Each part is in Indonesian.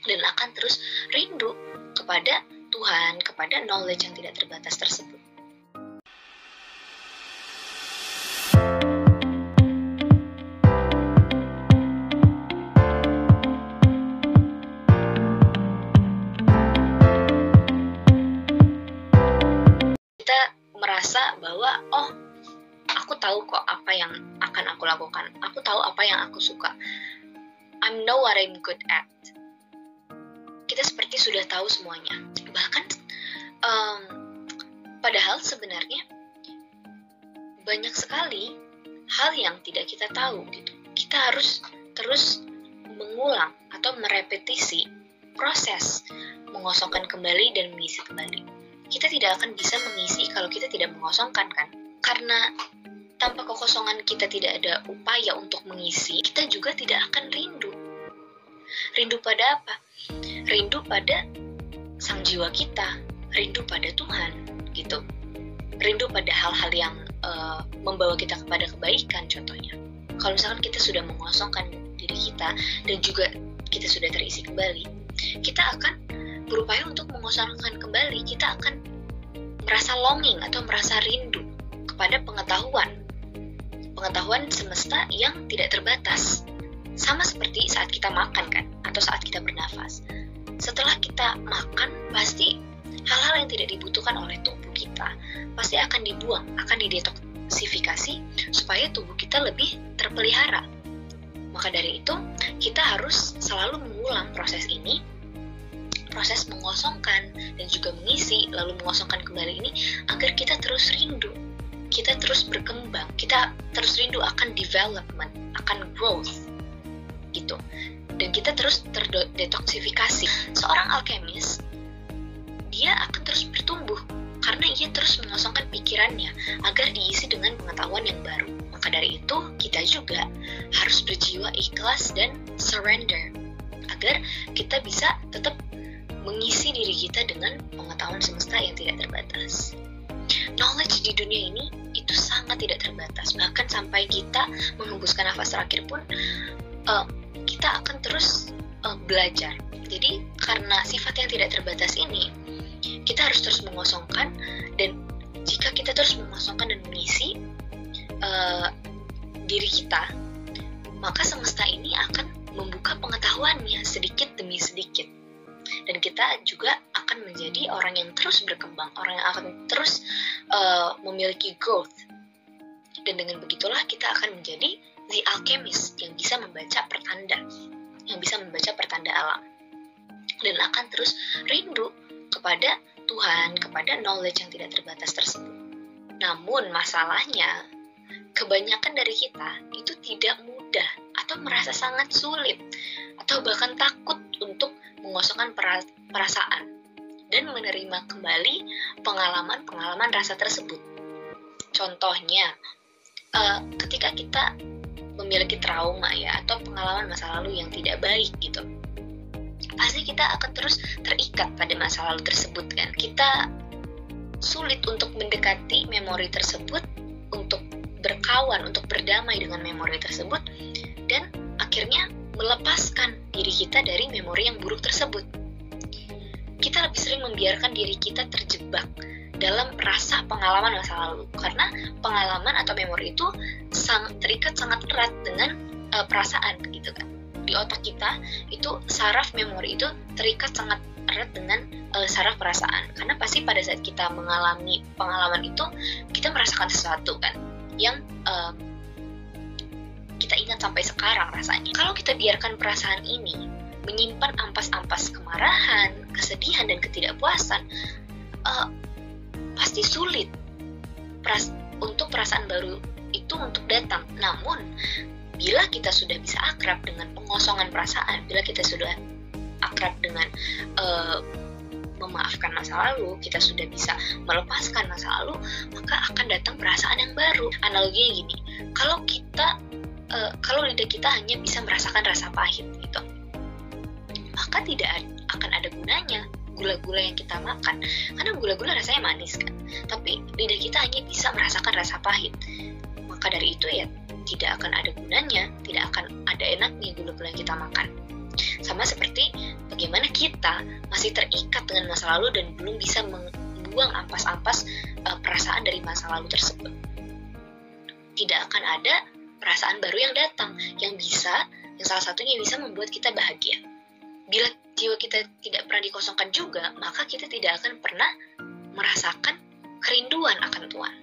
dan akan terus rindu kepada Tuhan, kepada knowledge yang tidak terbatas tersebut. Kita merasa bahwa, aku tahu kok apa yang akan aku lakukan. Aku tahu apa yang aku suka. I know what I'm good at. Kita seperti sudah tahu semuanya. Bahkan, padahal sebenarnya banyak sekali hal yang tidak kita tahu gitu. Kita harus terus mengulang atau merepetisi proses mengosongkan kembali dan mengisi kembali. Kita tidak akan bisa mengisi kalau kita tidak mengosongkan, kan? Karena tanpa kekosongan kita tidak ada upaya untuk mengisi, kita juga tidak akan rindu. Rindu pada apa? Rindu pada sang jiwa kita, rindu pada Tuhan, gitu. Rindu pada hal-hal yang membawa kita kepada kebaikan, contohnya. Kalau misalkan kita sudah mengosongkan diri kita dan juga kita sudah terisi kembali, kita akan berupaya untuk mengosongkan kembali. Kita akan merasa longing atau merasa rindu kepada pengetahuan semesta yang tidak terbatas. Sama seperti saat kita makan, kan, atau saat kita bernafas. Setelah kita makan, pasti hal-hal yang tidak dibutuhkan oleh tubuh kita pasti akan dibuang, akan didetoksifikasi supaya tubuh kita lebih terpelihara. Maka dari itu, kita harus selalu mengulang proses ini, proses mengosongkan dan juga mengisi, lalu mengosongkan kembali ini, agar kita terus rindu, kita terus berkembang, kita terus rindu akan development, akan growth, gitu. Dan kita terus terdetoksifikasi. Seorang alkemis, dia akan terus bertumbuh karena ia terus mengosongkan pikirannya agar diisi dengan pengetahuan yang baru. Maka dari itu, kita juga harus berjiwa ikhlas dan surrender agar kita bisa tetap mengisi diri kita dengan pengetahuan semesta yang tidak terbatas. Knowledge di dunia ini itu sangat tidak terbatas. Bahkan sampai kita menghembuskan nafas terakhir pun, kita akan terus belajar. Jadi karena sifat yang tidak terbatas ini, kita harus terus mengosongkan, dan jika kita terus mengosongkan dan mengisi diri kita, maka semesta ini akan membuka pengetahuannya sedikit demi sedikit. Dan kita juga akan menjadi orang yang terus berkembang, orang yang akan terus memiliki growth. Dan dengan begitulah kita akan menjadi the alchemist yang bisa membaca pertanda alam. Dan akan terus rindu kepada Tuhan, kepada knowledge yang tidak terbatas tersebut. Namun masalahnya, kebanyakan dari kita itu tidak mudah atau merasa sangat sulit atau bahkan takut untuk mengosongkan perasaan dan menerima kembali pengalaman rasa tersebut. Contohnya, ketika kita memiliki trauma ya, atau pengalaman masa lalu yang tidak baik gitu, pasti kita akan terus terikat pada masa lalu tersebut, kan. Kita sulit untuk mendekati memori tersebut, untuk berkawan, untuk berdamai dengan memori tersebut, dan akhirnya melepaskan diri kita dari memori yang buruk tersebut. Kita lebih sering membiarkan diri kita terjebak dalam rasa pengalaman masa lalu, karena pengalaman atau memori itu terikat sangat erat dengan perasaan, gitu kan. Di otak kita itu saraf memori itu terikat sangat erat dengan saraf perasaan, karena pasti pada saat kita mengalami pengalaman itu, kita merasakan sesuatu, kan, yang kita ingat sampai sekarang rasanya. Kalau kita biarkan perasaan ini menyimpan ampas-ampas kemarahan, kesedihan, dan ketidakpuasan, pasti sulit untuk perasaan baru itu untuk datang. Namun, bila kita sudah bisa akrab dengan pengosongan perasaan, bila kita sudah akrab dengan memaafkan masa lalu, kita sudah bisa melepaskan masa lalu, maka akan datang perasaan yang baru. Analoginya gini, kalau lidah kita hanya bisa merasakan rasa pahit gitu, maka tidak akan ada gunanya gula-gula yang kita makan, karena gula-gula rasanya manis, kan, tapi lidah kita hanya bisa merasakan rasa pahit. Maka dari itu ya tidak akan ada gunanya, tidak akan ada enaknya gula-gula yang kita makan. Sama seperti bagaimana kita masih terikat dengan masa lalu dan belum bisa membuang ampas-ampas perasaan dari masa lalu tersebut. Tidak akan ada perasaan baru yang datang, yang salah satunya bisa membuat kita bahagia. Bila jiwa kita tidak pernah dikosongkan juga, maka kita tidak akan pernah merasakan kerinduan akan Tuhan.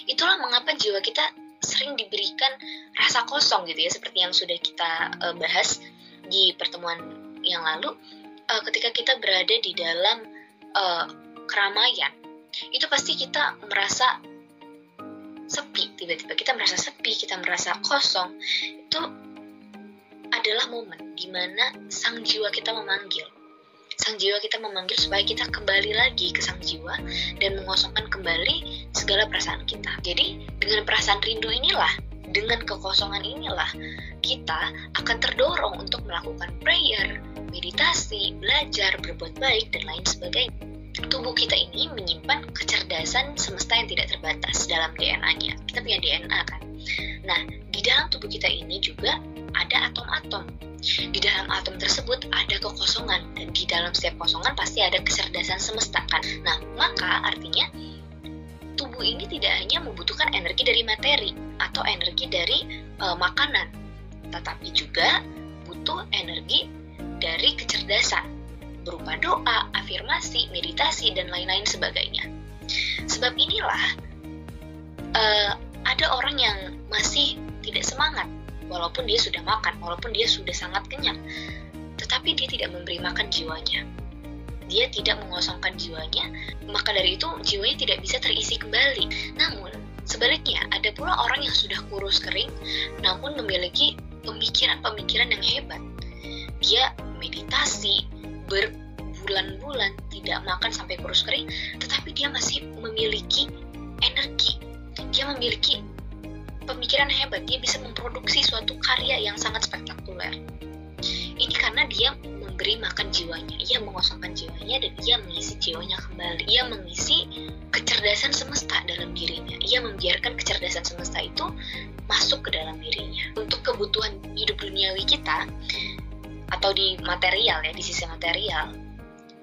Itulah mengapa jiwa kita sering diberikan rasa kosong gitu ya, seperti yang sudah kita bahas di pertemuan yang lalu. Ketika kita berada di dalam keramaian, itu pasti kita merasa sepi, tiba-tiba kita merasa sepi, kita merasa kosong. Itu adalah momen di mana sang jiwa kita memanggil. Sang jiwa kita memanggil supaya kita kembali lagi ke sang jiwa dan mengosongkan kembali segala perasaan kita. Jadi dengan perasaan rindu inilah, dengan kekosongan inilah, kita akan terdorong untuk melakukan prayer, meditasi, belajar, berbuat baik, dan lain sebagainya. Tubuh kita ini menyimpan kecerdasan semesta yang tidak terbatas dalam DNA-nya. Kita punya DNA kan. Nah, di dalam tubuh kita ini juga ada atom-atom. Di dalam atom tersebut ada kekosongan, dan di dalam setiap kosongan pasti ada kecerdasan semesta kan. Nah, maka artinya tubuh ini tidak hanya membutuhkan energi dari materi atau energi dari makanan, tetapi juga butuh energi dari kecerdasan berupa doa, afirmasi, meditasi, dan lain-lain sebagainya. Sebab inilah ada orang yang masih tidak semangat walaupun dia sudah makan, walaupun dia sudah sangat kenyang, tetapi dia tidak memberi makan jiwanya. Dia tidak mengosongkan jiwanya, maka dari itu jiwanya tidak bisa terisi kembali. Namun, sebaliknya, ada pula orang yang sudah kurus kering, namun memiliki pemikiran-pemikiran yang hebat. Dia meditasi, berbulan-bulan, tidak makan sampai kurus kering, tetapi dia masih memiliki energi. Dia memiliki pemikiran hebat, dia bisa memproduksi suatu karya yang sangat spektakuler. Ini karena dia memberi makan jiwanya, ia mengosongkan jiwanya, dan ia mengisi jiwanya kembali. Ia mengisi kecerdasan semesta dalam dirinya. Ia membiarkan kecerdasan semesta itu masuk ke dalam dirinya. Untuk kebutuhan hidup duniawi kita, atau di material ya, di sisi material,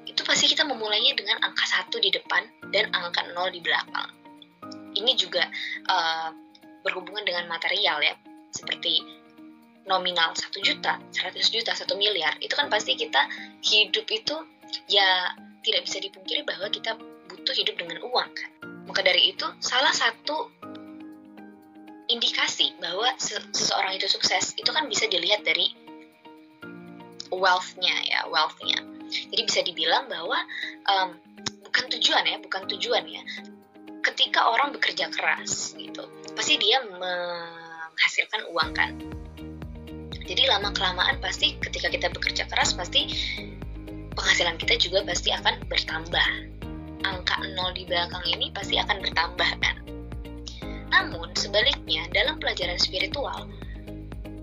itu pasti kita memulainya dengan angka 1 di depan dan angka 0 di belakang. Ini juga berhubungan dengan material ya, seperti nominal 1 juta, 100 juta, 1 miliar, itu kan pasti kita hidup itu ya tidak bisa dipungkiri bahwa kita butuh hidup dengan uang kan. Maka dari itu salah satu indikasi bahwa seseorang itu sukses itu kan bisa dilihat dari wealth-nya. Jadi bisa dibilang bahwa bukan tujuan ya. Ketika orang bekerja keras gitu, pasti dia menghasilkan uang kan. Jadi lama-kelamaan pasti ketika kita bekerja keras pasti penghasilan kita juga pasti akan bertambah. Angka 0 di belakang ini pasti akan bertambah kan. Namun sebaliknya dalam pelajaran spiritual,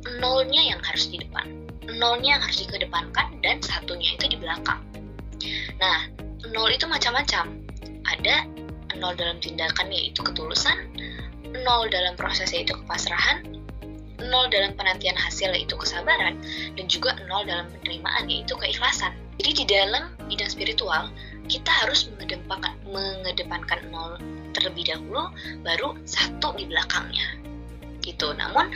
0-nya yang harus di depan. 0-nya yang harus dikedepankan dan 1-nya itu di belakang. Nah, 0 itu macam-macam. Ada 0 dalam tindakan yaitu ketulusan, 0 dalam proses yaitu kepasrahan, 0 dalam penantian hasil yaitu kesabaran, dan juga 0 dalam penerimaan yaitu keikhlasan. Jadi di dalam bidang spiritual, kita harus mengedepankan 0 terlebih dahulu, baru 1 di belakangnya. Gitu. Namun,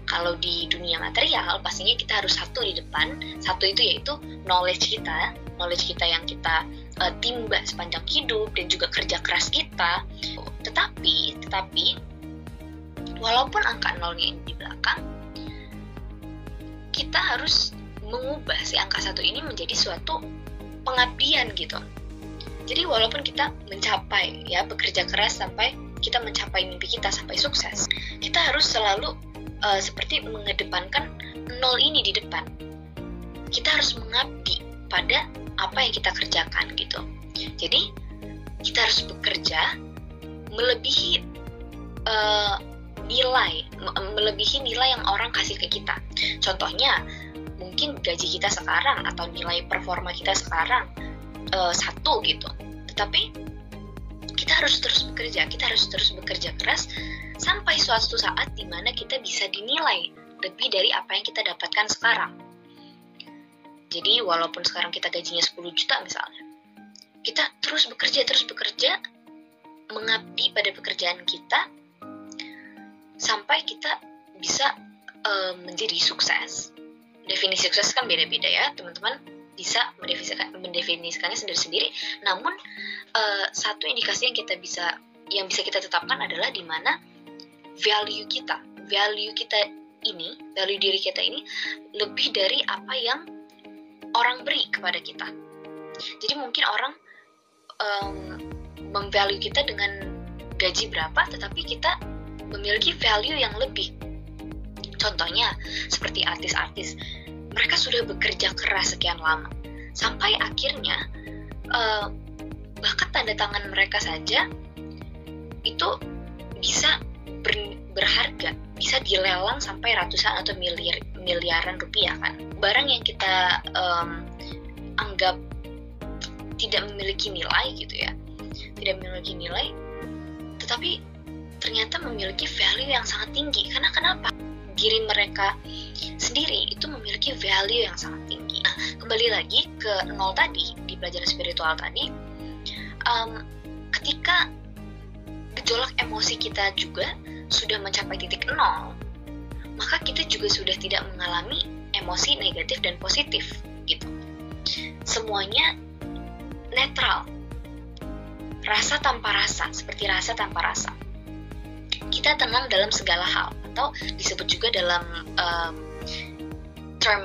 kalau di dunia material, pastinya kita harus 1 di depan. 1 itu yaitu knowledge kita yang kita timba sepanjang hidup dan juga kerja keras kita. Tetapi walaupun angka 0-nya ini di belakang, kita harus mengubah si angka 1 ini menjadi suatu pengabdian gitu. Jadi walaupun kita mencapai ya, bekerja keras sampai kita mencapai mimpi kita sampai sukses, kita harus selalu seperti mengedepankan 0 ini di depan. Kita harus mengabdi pada apa yang kita kerjakan gitu. Jadi kita harus bekerja melebihi nilai yang orang kasih ke kita. Contohnya mungkin gaji kita sekarang atau nilai performa kita sekarang 1 gitu. Tetapi kita harus terus bekerja keras sampai suatu saat di mana kita bisa dinilai lebih dari apa yang kita dapatkan sekarang. Jadi walaupun sekarang kita gajinya 10 juta misalnya, kita terus bekerja, mengabdi pada pekerjaan kita sampai kita bisa menjadi sukses. Definisi sukses kan beda-beda ya, teman-teman bisa mendefinisikannya sendiri-sendiri. Namun satu indikasi yang bisa kita tetapkan adalah di mana value diri kita ini lebih dari apa yang orang beri kepada kita. Jadi mungkin orang memvalue kita dengan gaji berapa, tetapi kita memiliki value yang lebih. Contohnya seperti artis-artis, mereka sudah bekerja keras sekian lama sampai akhirnya bahkan tanda tangan mereka saja itu bisa berharga, bisa dilelang sampai ratusan atau miliaran rupiah kan. Barang yang kita anggap tidak memiliki nilai gitu ya, tetapi ternyata memiliki value yang sangat tinggi. Karena kenapa? Diri mereka sendiri itu memiliki value yang sangat tinggi. Nah, kembali lagi ke nol tadi, di pelajaran spiritual tadi, ketika gejolak emosi kita juga sudah mencapai titik nol, maka kita juga sudah tidak mengalami emosi negatif dan positif gitu. Semuanya netral, rasa tanpa rasa, seperti rasa tanpa rasa. Kita tenang dalam segala hal, atau disebut juga dalam term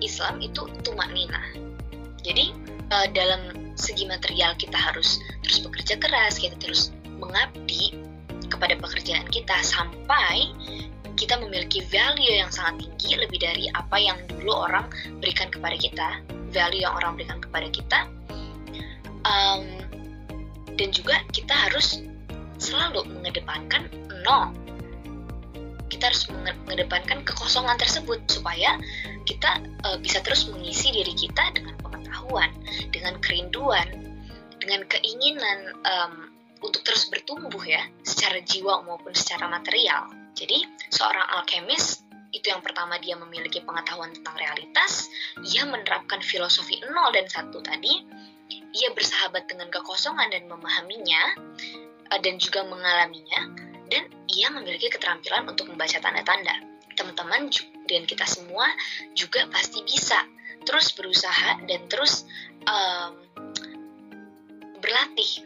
Islam itu tumakninah. Jadi dalam segi material kita harus terus bekerja keras, kita terus mengabdi kepada pekerjaan kita sampai kita memiliki value yang sangat tinggi lebih dari apa yang dulu orang berikan kepada kita, value yang orang berikan kepada kita. Dan juga kita harus selalu mengedepankan nol. Kita harus mengedepankan kekosongan tersebut supaya kita bisa terus mengisi diri kita dengan pengetahuan, dengan kerinduan, dengan keinginan untuk terus bertumbuh ya, secara jiwa maupun secara material. Jadi seorang alkemis itu yang pertama, dia memiliki pengetahuan tentang realitas, ia menerapkan filosofi 0 dan 1 tadi, ia bersahabat dengan kekosongan dan memahaminya dan juga mengalaminya, dan ia memiliki keterampilan untuk membaca tanda-tanda. Teman-teman dan kita semua juga pasti bisa terus berusaha dan terus berlatih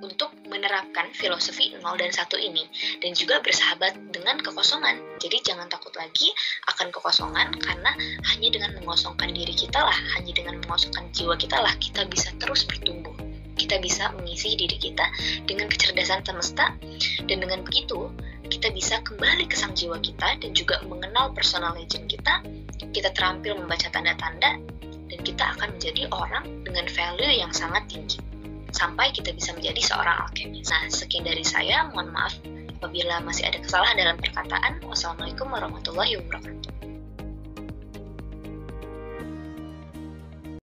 untuk menerapkan filosofi 0 dan 1 ini, dan juga bersahabat dengan kekosongan. Jadi jangan takut lagi akan kekosongan, karena hanya dengan mengosongkan diri kita lah, hanya dengan mengosongkan jiwa kita lah, kita bisa terus bertumbuh. Kita bisa mengisi diri kita dengan kecerdasan semesta, dan dengan begitu kita bisa kembali ke sang jiwa kita dan juga mengenal personal legend kita. Kita terampil membaca tanda-tanda, dan kita akan menjadi orang dengan value yang sangat tinggi sampai kita bisa menjadi seorang alkemis. Nah, sekian dari saya. Mohon maaf apabila masih ada kesalahan dalam perkataan. Wassalamualaikum warahmatullahi wabarakatuh.